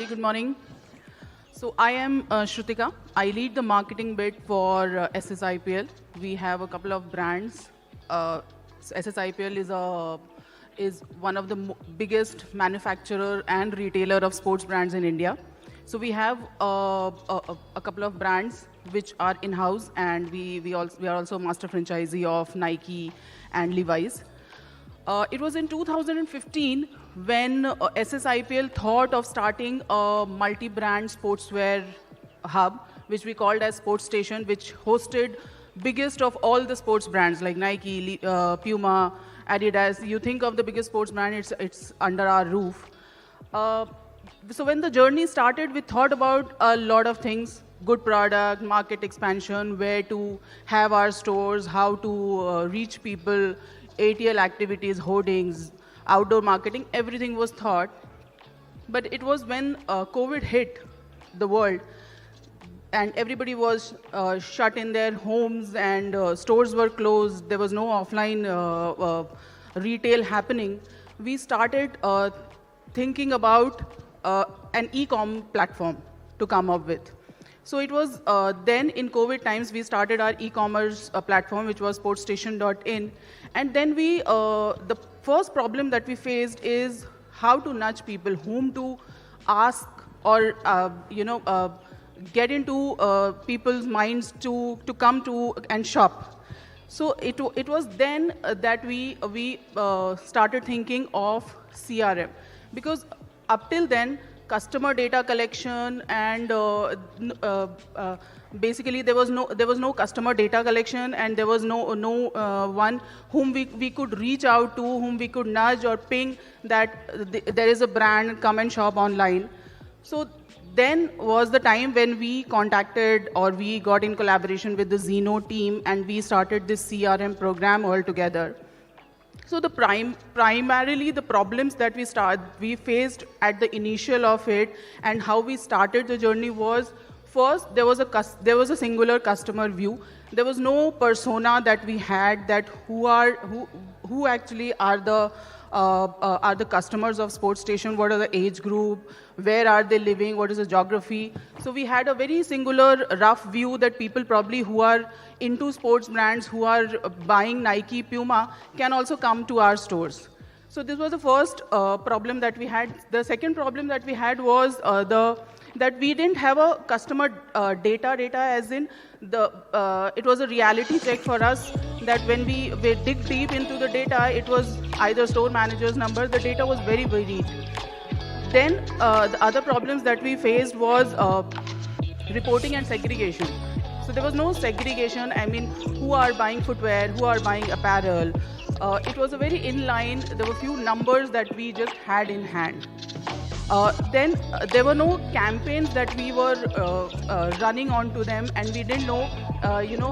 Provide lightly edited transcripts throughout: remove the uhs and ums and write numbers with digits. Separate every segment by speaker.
Speaker 1: Very good morning. So I am Shrutika. I lead the marketing bit for SSIPL. We have a couple of brands. SSIPL is one of the biggest manufacturer and retailer of sports brands in India. So we have a couple of brands which are in-house, and we are also master franchisee of Nike and Levis. It was in 2015 when SSIPL thought of starting a multi-brand sportswear hub, which we called as Sports Station, which hosted biggest of all the sports brands like Nike, Puma, Adidas. You think of the biggest sports brand, it's under our roof. So when the journey started, we thought about a lot of things: good product, market expansion, where to have our stores, how to reach people, ATL activities, hoardings, outdoor marketing, everything was thought. But it was when COVID hit the world and everybody was shut in their homes and stores were closed, there was no offline retail happening, we started thinking about an e-com platform to come up with. So it was then in COVID times we started our e-commerce platform, which was sportstation.in. And then the first problem that we faced is how to nudge people, whom to ask or get into people's minds to come to and shop. So it was then that we started thinking of CRM, because up till then, customer data collection and basically there was no customer data collection, and there was no one whom we could reach out to, whom we could nudge or ping that there is a brand, come and shop online. So then was the time when we contacted or we got in collaboration with the Xeno team, and we started this CRM program altogether. So the primarily the problems that we faced at the initial of it, and how we started the journey was, first there was a singular customer view. There was no persona that we had, that who actually are the customers of Sports Station, what are the age group, where are they living, what is the geography. So we had a very singular rough view that people probably who are into sports brands, who are buying Nike, Puma, can also come to our stores. So this was the first problem that we had. The second problem that we had was that we didn't have a customer data as in it was a reality check for us, that when we dig deep into the data, it was either store manager's number, the data was very varied. Then the other problems that we faced was reporting and segregation. So there was no segregation, I mean, who are buying footwear, who are buying apparel. It was a very inline, there were few numbers that we just had in hand. Then there were no campaigns that we were running onto them, and we didn't know,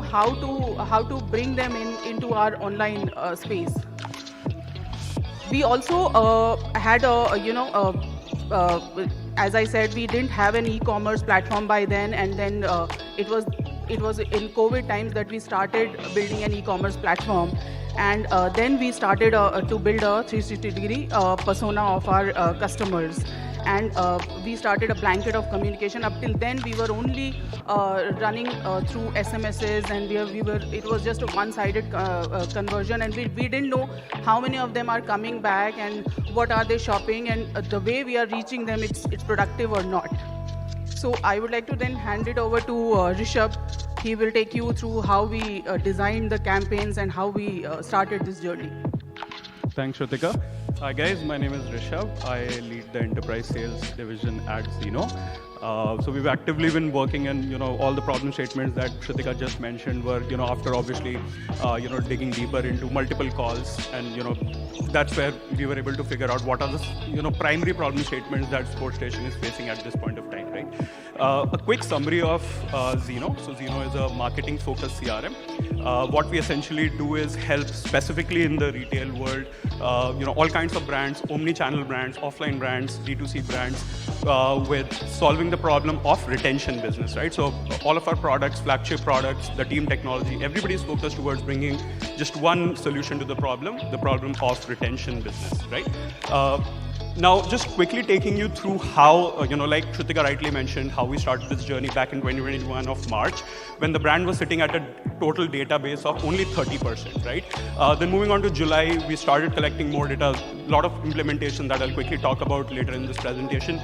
Speaker 1: how to bring them into our online space. We also had as I said, we didn't have an e-commerce platform by then, and then it was in COVID times that we started building an e-commerce platform. And then we started to build a 360-degree persona of our customers. And we started a blanket of communication. Up till then, we were only running through SMSs, and it was just a one-sided conversion, and we didn't know how many of them are coming back and what are they shopping, and the way we are reaching them, it's productive or not. So I would like to then hand it over to Rishabh. He will take you through how we designed the campaigns and how we started this journey.
Speaker 2: Thanks, Shrutika. Hi guys, my name is Rishabh. I lead the enterprise sales division at Xeno. So we've actively been working, and all the problem statements that Shrutika just mentioned were after obviously digging deeper into multiple calls, and that's where we were able to figure out what are the primary problem statements that Sports Station is facing at this point of time, right? A quick summary of Xeno. So Xeno is a marketing-focused CRM. What we essentially do is help specifically in the retail world, all kinds of brands, omni-channel brands, offline brands, D2C brands, with solving the problem of retention business, right? So all of our products, flagship products, the team technology, everybody is focused towards bringing just one solution to the problem of retention business, right? Now, just quickly taking you through how, like Shrutika rightly mentioned, how we started this journey back in 2021 of March, when the brand was sitting at a total database of only 30%, right? Then moving on to July, we started collecting more data, a lot of implementation that I'll quickly talk about later in this presentation.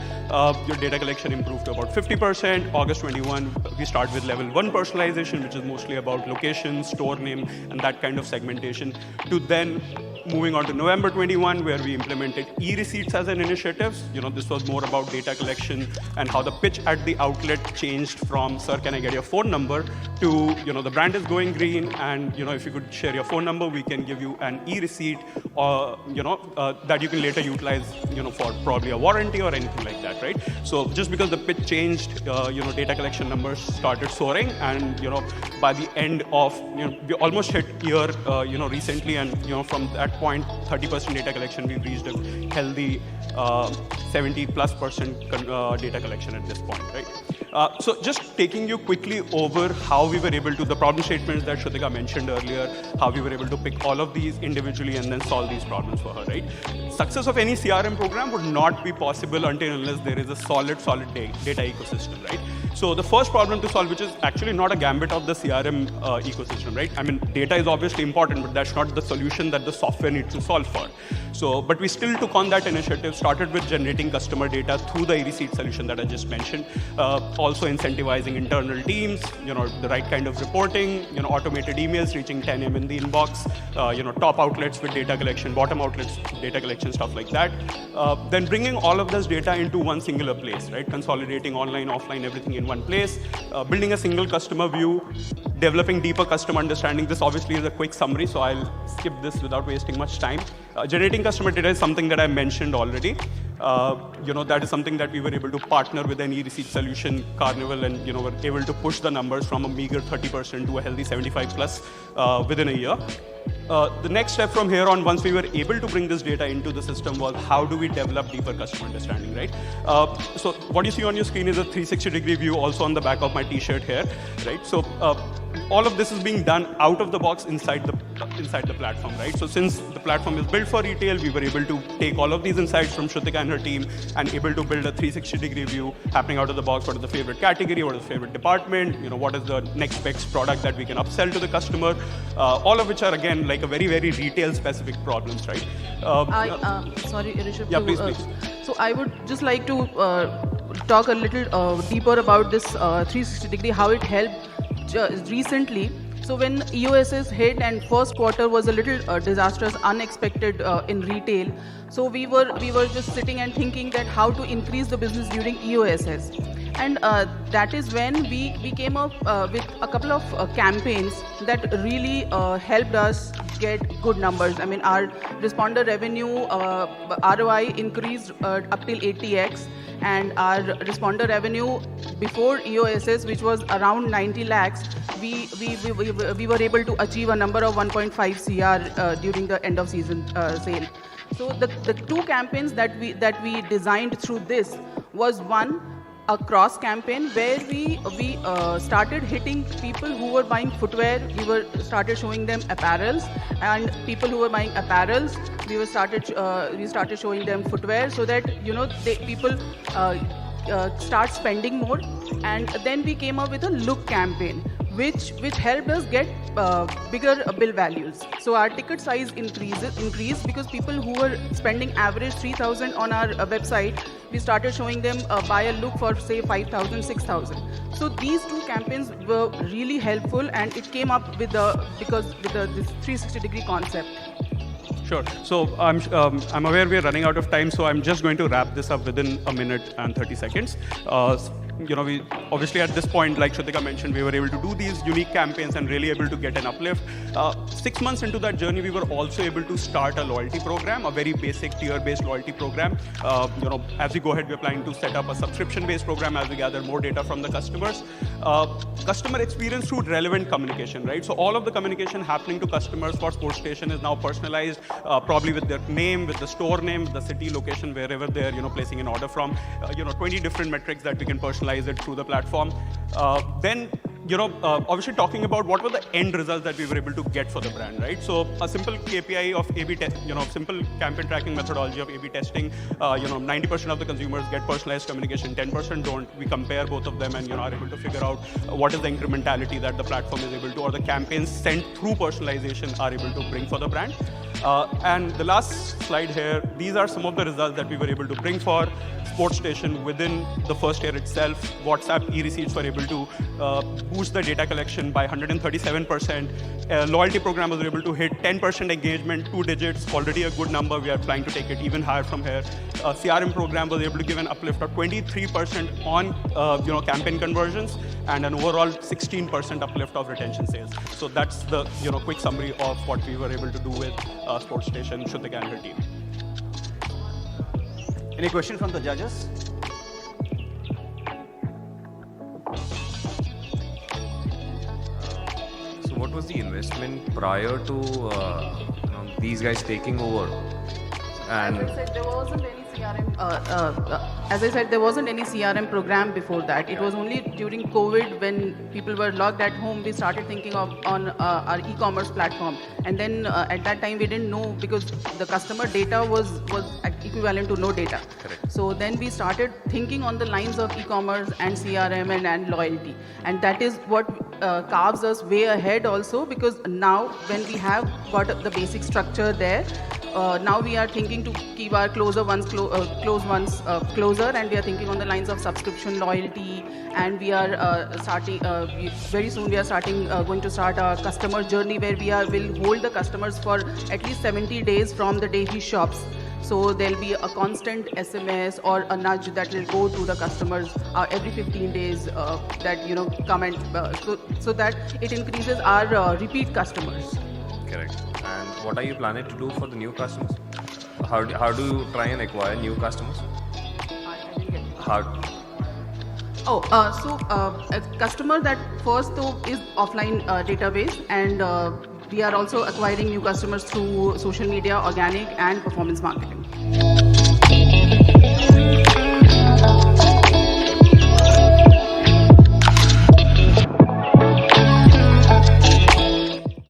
Speaker 2: Your data collection improved to about 50%. August 21, we start with level 1 personalization, which is mostly about location, store name, and that kind of segmentation, to then moving on to November 21, where we implemented e-receipts as an initiative. This was more about data collection and how the pitch at the outlet changed from, sir, can I get your phone number, to, the brand is going green, and, if you could share your phone number, we can give you an e-receipt, or, that you can later utilize, for probably a warranty or anything like that, right? So just because the pitch changed, data collection numbers started soaring, and, by the end of, we almost hit year, recently, and, from that point, 30% data collection, we've reached a healthy 70+% data collection at this point, right? So just taking you quickly over how we were able to, the problem statements that Shrutika mentioned earlier, how we were able to pick all of these individually and then solve these problems for her, right? Success of any CRM program would not be possible until unless there is a solid data ecosystem, right? So the first problem to solve, which is actually not a gambit of the CRM ecosystem, right? I mean, data is obviously important, but that's not the solution that the software needs to solve for. So, but we still took on that initiative, started with generating customer data through the e-receipt solution that I just mentioned, also incentivizing internal teams, the right kind of reporting, automated emails reaching 10 a.m. in the inbox, top outlets with data collection, bottom outlets, data collection, stuff like that. Then bringing all of this data into one singular place, right? Consolidating online, offline, everything in one place, building a single customer view, developing deeper customer understanding. This obviously is a quick summary, so I'll skip this without wasting much time. Generating customer data is something that I mentioned already. That is something that we were able to partner with an e-receipt solution, Carnival, and were able to push the numbers from a meager 30% to a healthy 75+ within a year. The next step from here on, once we were able to bring this data into the system, was how do we develop deeper customer understanding, right? So what you see on your screen is a 360-degree view, also on the back of my t-shirt here, right? So all of this is being done out of the box inside the platform, right? So since the platform is built for retail, we were able to take all of these insights from Shrutika and her team and able to build a 360-degree view happening out of the box. What is the favorite category? What is the favorite department? What is the next best product that we can upsell to the customer? All of which are, again, like a very, very retail-specific problems, right?
Speaker 1: Sorry, Rishabh.
Speaker 2: Yeah, please.
Speaker 1: So I would just like to talk a little deeper about this 360-degree, how it helped recently. So when EOSS hit and first quarter was a little disastrous, unexpected in retail. So we were just sitting and thinking that how to increase the business during EOSS. And that is when we came up with a couple of campaigns that really helped us get good numbers. I mean, our responder revenue ROI increased up till 80x, and our responder revenue before EOSS, which was around 90 lakhs, we were able to achieve a number of 1.5 CR during the end of season sale. So the two campaigns that we designed through this was, one, a cross campaign where we started hitting people who were buying footwear. We started showing them apparels, and people who were buying apparels, we started showing them footwear, so that people start spending more. And then we came up with a look campaign, which helped us get bigger bill values. So our ticket size increased because people who were spending average 3,000 on our website, we started showing them buy a look for say 5,000, 6,000. So these two campaigns were really helpful, and it came up with this 360-degree concept.
Speaker 2: Sure. So I'm aware we're running out of time, so I'm just going to wrap this up within a minute and 30 seconds. We obviously at this point, like Shrutika mentioned, we were able to do these unique campaigns and really able to get an uplift. 6 months into that journey, we were also able to start a loyalty program, a very basic tier-based loyalty program. As we go ahead, we're planning to set up a subscription-based program as we gather more data from the customers. Customer experience through relevant communication, right? So all of the communication happening to customers for Sports Station is now personalized, probably with their name, with the store name, the city, location, wherever they're placing an order from. 20 different metrics that we can personalize it through the platform. Then obviously talking about what were the end results that we were able to get for the brand, right? So a simple KPI of A/B test, simple campaign tracking methodology of A/B testing. 90% of the consumers get personalized communication, 10% don't. We compare both of them and are able to figure out what is the incrementality that the platform is able to, or the campaigns sent through personalization are able to bring for the brand. And the last slide here, these are some of the results that we were able to bring for Sports Station within the first year itself. WhatsApp e-receipts were able to boost the data collection by 137%. Loyalty program was able to hit 10% engagement, 2 digits, already a good number. We are planning to take it even higher from here. CRM program was able to give an uplift of 23% on campaign conversions and an overall 16% uplift of retention sales. So that's the quick summary of what we were able to do with Sports Station, Shrutika and her team.
Speaker 3: Any question from the judges?
Speaker 4: So what was the investment prior to these guys taking over? And
Speaker 1: As I said, there wasn't any CRM. As I said, there wasn't any CRM program before that. It was only during COVID, when people were locked at home, we started thinking on our e-commerce platform. And then at that time, we didn't know, because the customer data was equivalent to no data.
Speaker 4: Correct.
Speaker 1: So then we started thinking on the lines of e-commerce and CRM and loyalty. And that is what carves us way ahead also, because now when we have got the basic structure there, now we are thinking to keep our closer ones closer, and we are thinking on the lines of subscription, loyalty, and we are starting very soon. We are going to start our customer journey, where will hold the customers for at least 70 days from the day he shops. So there'll be a constant SMS or a nudge that will go to the customers every 15 days that come and so that it increases our repeat customers.
Speaker 4: correct. And what are you planning to do for the new customers? How do you try and acquire new customers?
Speaker 1: I didn't get it.
Speaker 4: How?
Speaker 1: A customer that first though is offline database, and we are also acquiring new customers through social media, organic and performance marketing.